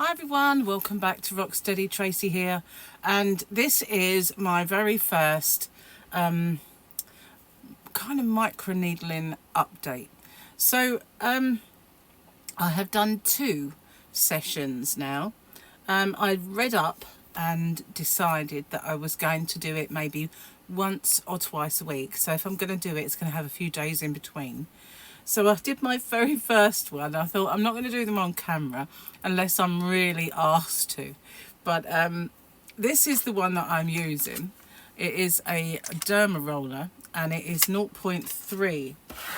Hi everyone, welcome back to Rocksteady. Tracy here, and this is my very first kind of micro needling update. So I have done 2 sessions now. I read up and decided that I was going to do it maybe once or twice a week. So if I'm going to do it, it's going to have a few days in between. So I did my very first one. I thought I'm not going to do them on camera unless I'm really asked to. But this is the one that I'm using. It is a Dermaroller and it is 0.3.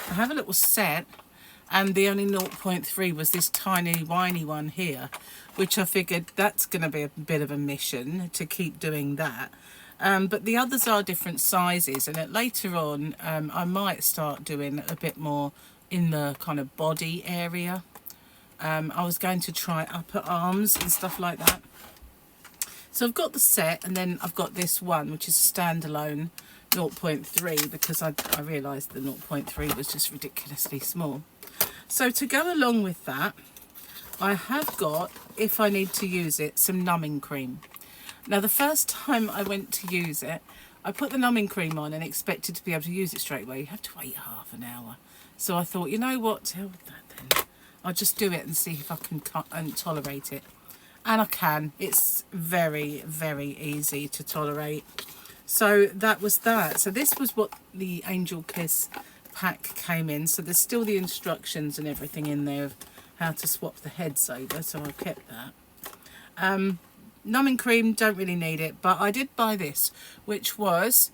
I have a little set and the only 0.3 was this tiny whiny one here, which I figured that's going to be a bit of a mission to keep doing that. But the others are different sizes, and later on I might start doing a bit more in the kind of body area. I was going to try upper arms and stuff like that. So I've got the set, and then I've got this one which is a standalone 0.3 because I realised the 0.3 was just ridiculously small. So to go along with that, I have got, if I need to use it, some numbing cream. Now the first time I went to use it, I put the numbing cream on and expected to be able to use it straight away. You have to wait half an hour. So I thought, you know what, to hell with that then. I'll just do it and see if I can tolerate it. And I can. It's very, very easy to tolerate. So that was that. So this was what the Angel Kiss pack came in. So there's still the instructions and everything in there of how to swap the heads over. So I kept that. Numbing cream, don't really need it, but I did buy this, which was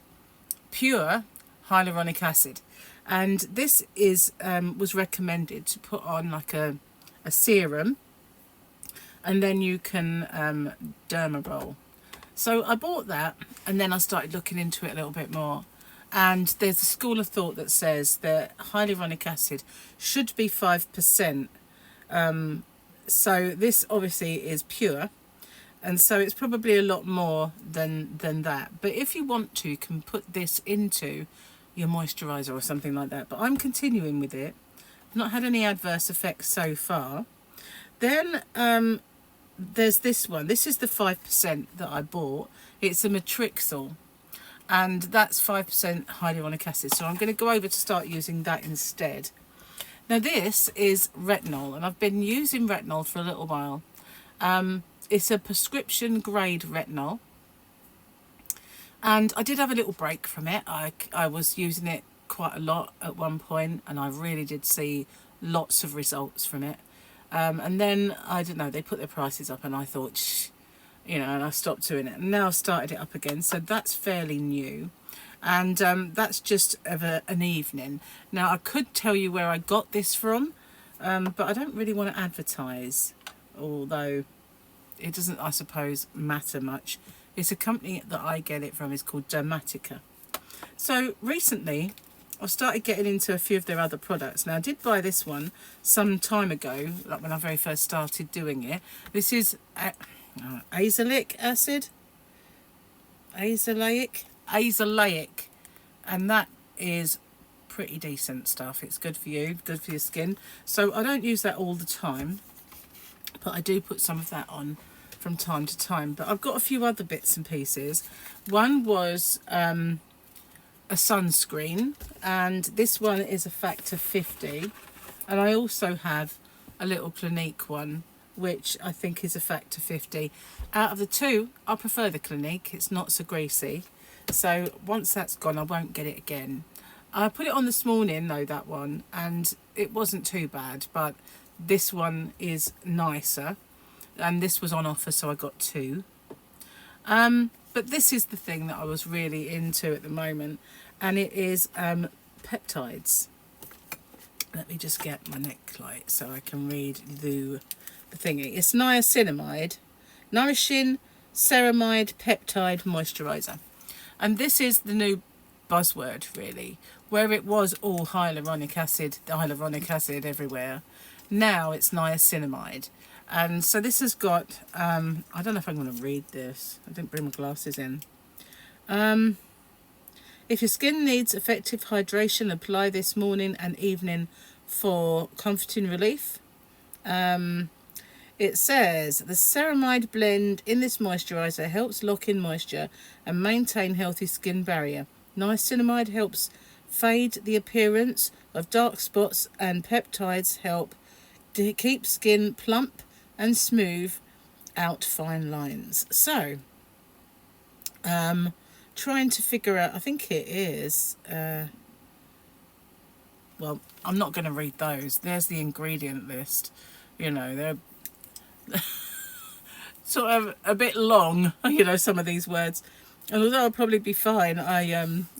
pure hyaluronic acid, and this is was recommended to put on like a serum, and then you can dermaroll. So I bought that, and then I started looking into it a little bit more, and there's a school of thought that says that hyaluronic acid should be 5%. So this obviously is pure. And so it's probably a lot more than that. But if you want to, you can put this into your moisturiser or something like that. But I'm continuing with it. I've not had any adverse effects so far. Then there's this one. This is the 5% that I bought. It's a Matrixyl. And that's 5% hyaluronic acid. So I'm going to go over to start using that instead. Now this is retinol. And I've been using retinol for a little while. It's a prescription grade retinol, and I did have a little break from it. I was using it quite a lot at one point, and I really did see lots of results from it. And then, I don't know, they put their prices up and I thought, shh, you know, and I stopped doing it. And now I've started it up again, so that's fairly new. And that's just of an evening. Now, I could tell you where I got this from, but I don't really want to advertise, although it doesn't, I suppose, matter much. It's a company that I get it from. It's called Dermatica. So recently I've started getting into a few of their other products. Now I did buy this one some time ago, like when I very first started doing it. This is azelaic acid, azelaic, and that is pretty decent stuff. It's good for you, good for your skin. So I don't use that all the time, but I do put some of that on from time to time. But I've got a few other bits and pieces. One was a sunscreen, and this one is a factor 50, and I also have a little Clinique one which I think is a factor 50. Out of the two, I prefer the Clinique. It's not so greasy, so once that's gone I won't get it again. I put it on this morning though, that one, and it wasn't too bad, but this one is nicer, and this was on offer, so I got 2. But this is the thing that I was really into at the moment, and it is peptides. Let me just get my neck light so I can read the thingy. It's niacinamide, nourishing ceramide peptide moisturiser, and this is the new buzzword really. Where it was all hyaluronic acid everywhere, now it's niacinamide. And so this has got, I don't know if I'm going to read this. I didn't bring my glasses in. If your skin needs effective hydration, apply this morning and evening for comforting relief. It says the ceramide blend in this moisturiser helps lock in moisture and maintain healthy skin barrier. Niacinamide helps fade the appearance of dark spots, and peptides help to keep skin plump and smooth out fine lines. So, trying to figure out, I think it is, well, I'm not going to read those. There's the ingredient list. You know, they're sort of a bit long, you know, some of these words. And although I'll probably be fine,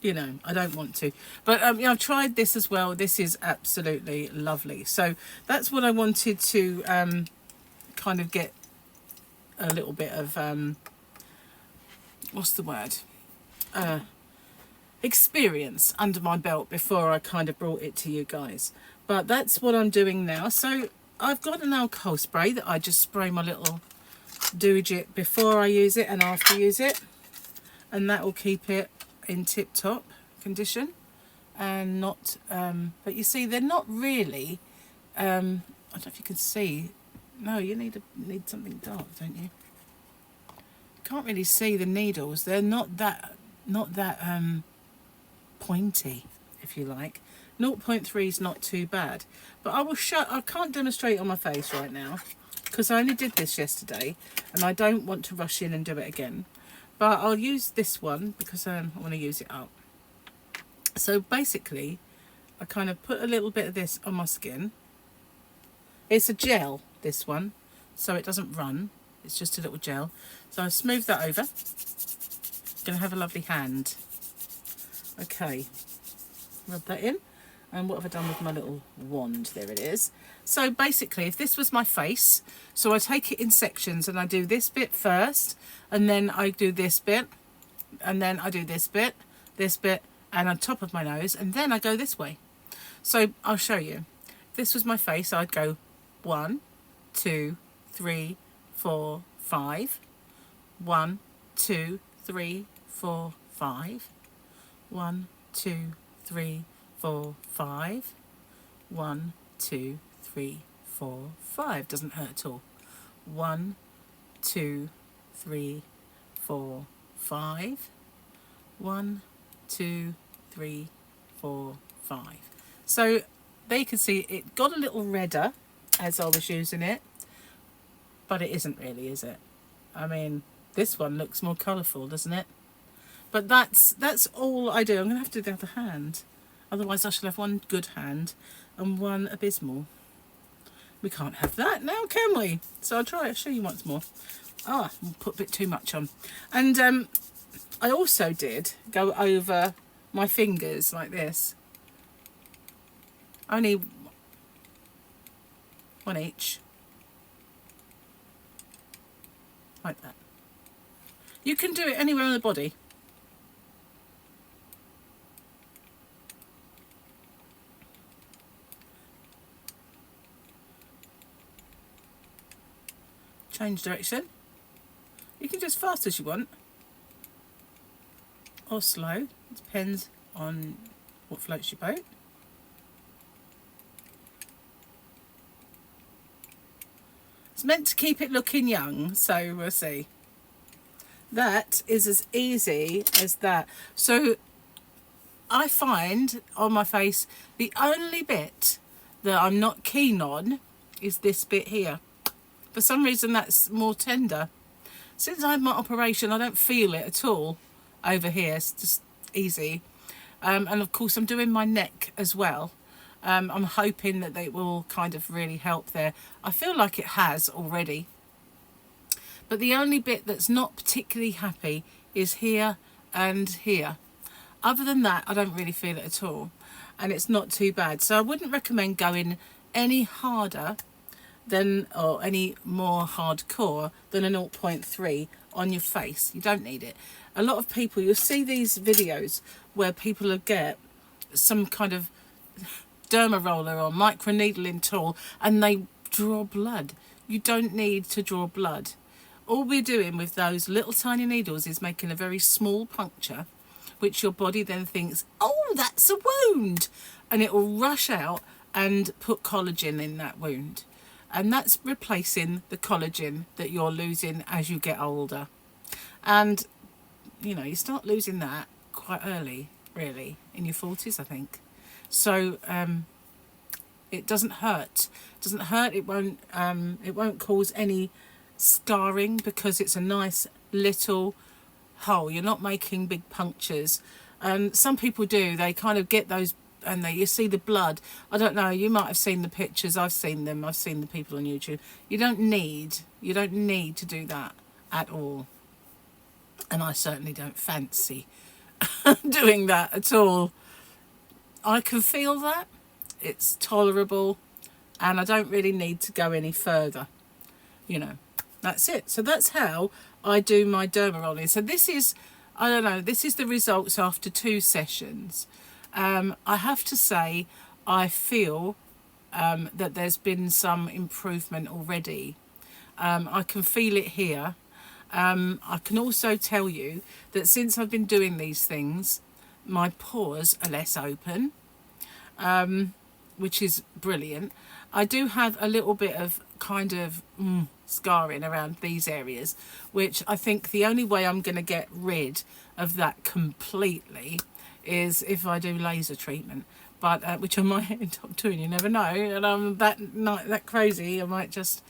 you know, I don't want to. But, you know, I've tried this as well. This is absolutely lovely. So that's what I wanted to kind of get a little bit of, what's the word? Experience under my belt before I kind of brought it to you guys. But that's what I'm doing now. So I've got an alcohol spray that I just spray my little doujit before I use it and after use it, and that will keep it in tip-top condition. And not but you see, they're not really I don't know if you can see. No, you need something dark, don't you? Can't really see the needles. They're not that pointy, if you like. 0.3 is not too bad, but I will show. I can't demonstrate on my face right now because I only did this yesterday and I don't want to rush in and do it again. But I'll use this one because I want to use it up. So basically, I kind of put a little bit of this on my skin. It's a gel, this one, so it doesn't run. It's just a little gel. So I smooth that over. Gonna have a lovely hand. Okay, rub that in. And what have I done with my little wand? There it is. So basically, if this was my face, so I take it in sections and I do this bit first, and then I do this bit, and then I do this bit, and on top of my nose, and then I go this way. So I'll show you. If this was my face, I'd go 1, 2, 3, 4, 5. 1, 2, 3, 4, 5. 1, 2, 3, 4, 5. 1, 2, 3, 4, 5. Doesn't hurt at all. 1, 2, 3, 4, 5. 1, 2, 3, 4, 5. So there you can see it got a little redder as I was using it, but it isn't really, is it? I mean, this one looks more colourful, doesn't it? But that's all I do. I'm going to have to do the other hand. Otherwise I shall have one good hand and one abysmal. We can't have that now, can we? So I'll show you once more. I'll put a bit too much on. And I also did go over my fingers like this. Only one each. Like that. You can do it anywhere on the body. Change direction. You can just fast as you want, or slow. It depends on what floats your boat. It's meant to keep it looking young, so we'll see. That is as easy as that. So I find on my face the only bit that I'm not keen on is this bit here. For some reason that's more tender. Since I had my operation, I don't feel it at all over here. It's just easy. And of course I'm doing my neck as well. I'm hoping that they will kind of really help there. I feel like it has already. But the only bit that's not particularly happy is here and here. Other than that, I don't really feel it at all. And it's not too bad. So I wouldn't recommend going any harder than, or any more hardcore than a 0.3 on your face. You don't need it. A lot of people, you'll see these videos where people will get some kind of Dermarolling or microneedling tool and they draw blood. You don't need to draw blood. All we're doing with those little tiny needles is making a very small puncture, which your body then thinks, oh, that's a wound, and it will rush out and put collagen in that wound. and that's replacing the collagen that you're losing as you get older. And you know, you start losing that quite early, really, in your 40s, I think. So it doesn't hurt. It doesn't hurt. It won't cause any scarring because it's a nice little hole. You're not making big punctures. And some people do. They kind of get those, and you see the blood. I don't know. You might have seen the pictures. I've seen them. I've seen the people on YouTube. You don't need to do that at all. And I certainly don't fancy doing that at all. I can feel that. It's tolerable, and I don't really need to go any further. You know, that's it. So that's how I do my dermarolling. So this is, I don't know, this is the results after 2 sessions. I have to say, I feel that there's been some improvement already. I can feel it here. I can also tell you that since I've been doing these things, my pores are less open, which is brilliant. I do have a little bit of kind of scarring around these areas, which I think the only way I'm going to get rid of that completely is if I do laser treatment, but which I might end up doing, you never know. And I'm that crazy, I might just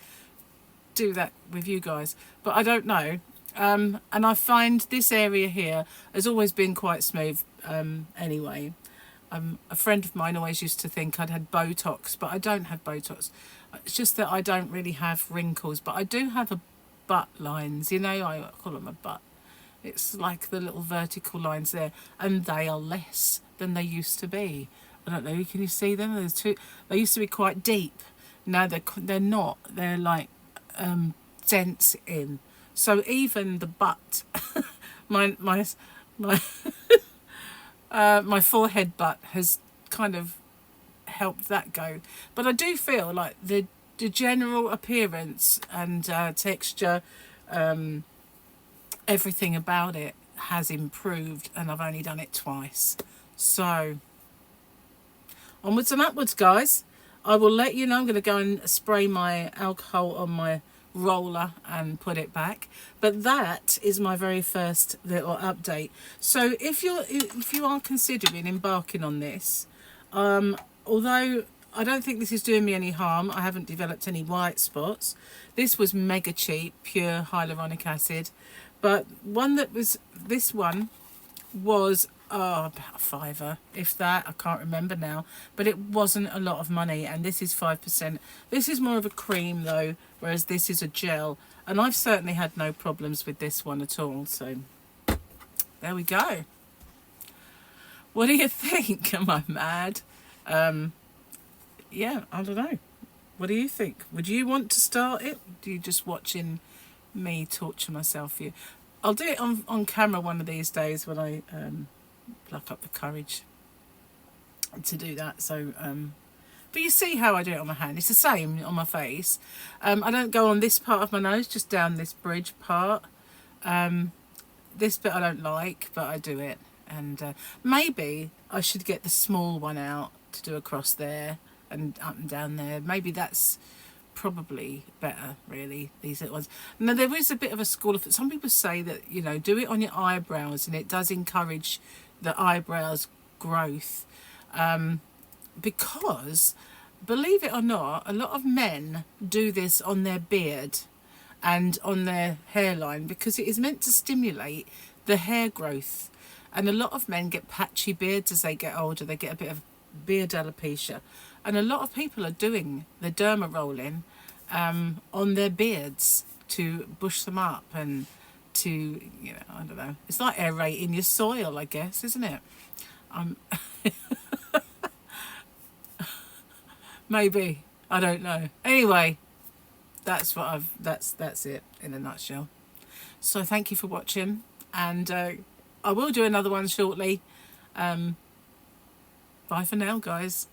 do that with you guys, but I don't know. And I find this area here has always been quite smooth anyway. A friend of mine always used to think I'd had Botox, but I don't have Botox. It's just that I don't really have wrinkles, but I do have a butt lines, you know, I call them a butt. It's like the little vertical lines there, and they are less than they used to be. I don't know, can you see them? There's two. They used to be quite deep. Now they're not. They're like dents in. So even the butt, my my forehead butt has kind of helped that go. But I do feel like the general appearance and texture, everything about it has improved, and I've only done it twice. So onwards and upwards, guys. I will let you know. I'm going to go and spray my alcohol on my roller and put it back, but that is my very first little update. So if you are considering embarking on this, although I don't think this is doing me any harm, I haven't developed any white spots. This was mega cheap, pure hyaluronic acid, but this one was about a £5, if that. I can't remember now, but it wasn't a lot of money, and this is 5%. This is more of a cream though, whereas this is a gel, and I've certainly had no problems with this one at all. So there we go. What do you think? Am I mad? Yeah, I don't know. What do you think? Would you want to start it? Do you just watching me torture myself for you? I'll do it on camera one of these days when I pluck up the courage to do that. So but you see how I do it on my hand. It's the same on my face. I don't go on this part of my nose, just down this bridge part. This bit I don't like, but I do it. And maybe I should get the small one out to do across there and up and down there. Maybe that's probably better, really, these little ones. Now there is a bit of a school of, some people say that, you know, do it on your eyebrows, and it does encourage the eyebrows growth, because believe it or not, a lot of men do this on their beard and on their hairline, because it is meant to stimulate the hair growth. And a lot of men get patchy beards as they get older. They get a bit of beard alopecia, and a lot of people are doing the dermarolling on their beards to bush them up and to, you know, I don't know, it's like aerating your soil, I guess, isn't it? Maybe, I don't know. Anyway, that's what that's it in a nutshell. So thank you for watching, and I will do another one shortly. Bye for now, guys.